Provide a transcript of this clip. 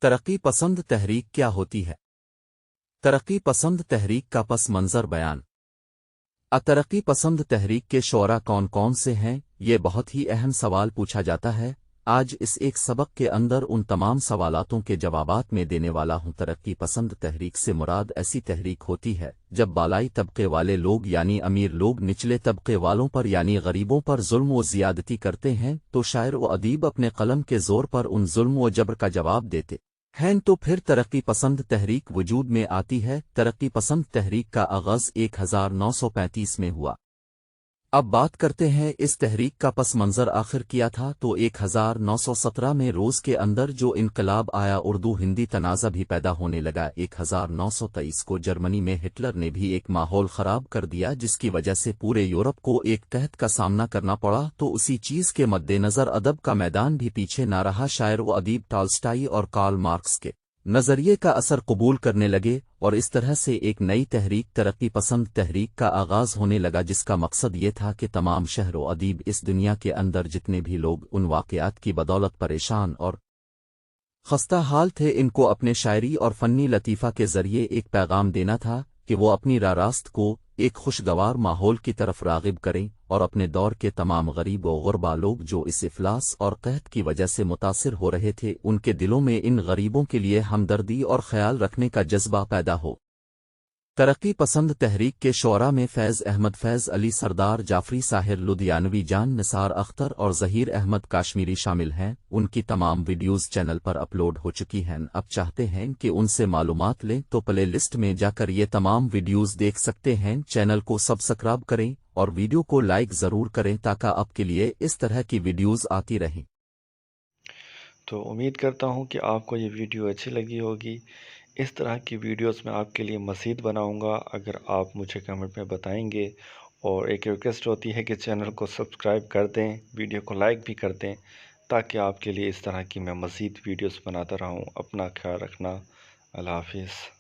ترقی پسند تحریک کیا ہوتی ہے؟ ترقی پسند تحریک کا پس منظر بیان۔ ترقی پسند تحریک کے شعراء کون کون سے ہیں؟ یہ بہت ہی اہم سوال پوچھا جاتا ہے۔ آج اس ایک سبق کے اندر ان تمام سوالاتوں کے جوابات میں دینے والا ہوں۔ ترقی پسند تحریک سے مراد ایسی تحریک ہوتی ہے جب بالائی طبقے والے لوگ یعنی امیر لوگ نچلے طبقے والوں پر یعنی غریبوں پر ظلم و زیادتی کرتے ہیں تو شاعر و ادیب اپنے قلم کے زور پر ان ظلم و جبر کا جواب دیتے ہیں تو پھر ترقی پسند تحریک وجود میں آتی ہے۔ ترقی پسند تحریک کا آغاز 1935 میں ہوا۔ اب بات کرتے ہیں اس تحریک کا پس منظر آخر کیا تھا تو 1917 میں روز کے اندر جو انقلاب آیا، اردو ہندی تنازع بھی پیدا ہونے لگا۔ 1923 کو جرمنی میں ہٹلر نے بھی ایک ماحول خراب کر دیا جس کی وجہ سے پورے یورپ کو ایک قحط کا سامنا کرنا پڑا، تو اسی چیز کے مد نظر ادب کا میدان بھی پیچھے نہ رہا۔ شاعر و ادیب ٹالسٹائی اور کارل مارکس کے نظریے کا اثر قبول کرنے لگے اور اس طرح سے ایک نئی تحریک ترقی پسند تحریک کا آغاز ہونے لگا، جس کا مقصد یہ تھا کہ تمام شاعر و ادیب اس دنیا کے اندر جتنے بھی لوگ ان واقعات کی بدولت پریشان اور خستہ حال تھے، ان کو اپنے شاعری اور فنی لطیفہ کے ذریعے ایک پیغام دینا تھا کہ وہ اپنی راست کو ایک خوشگوار ماحول کی طرف راغب کریں اور اپنے دور کے تمام غریب و غربا لوگ جو اس افلاس اور قحط کی وجہ سے متاثر ہو رہے تھے، ان کے دلوں میں ان غریبوں کے لیے ہمدردی اور خیال رکھنے کا جذبہ پیدا ہو۔ ترقی پسند تحریک کے شعراء میں فیض احمد، فیض علی سردار جعفری، ساحر لدھیانوی، جان نثار اختر اور ظہیر احمد کاشمیری شامل ہیں۔ ان کی تمام ویڈیوز چینل پر اپلوڈ ہو چکی ہیں۔ اب چاہتے ہیں کہ ان سے معلومات لیں تو پلے لسٹ میں جا کر یہ تمام ویڈیوز دیکھ سکتے ہیں۔ چینل کو سبسکرائب کریں اور ویڈیو کو لائک ضرور کریں تاکہ آپ کے لیے اس طرح کی ویڈیوز آتی رہیں۔ تو امید کرتا ہوں کہ آپ کو یہ ویڈیو اچھی لگی ہوگی۔ اس طرح کی ویڈیوز میں آپ کے لیے مزید بناؤں گا اگر آپ مجھے کمنٹ میں بتائیں گے، اور ایک ریکویسٹ ہوتی ہے کہ چینل کو سبسکرائب کر دیں، ویڈیو کو لائک بھی کر دیں تاکہ آپ کے لیے اس طرح کی میں مزید ویڈیوز بناتا رہوں۔ اپنا خیال رکھنا۔ اللہ حافظ۔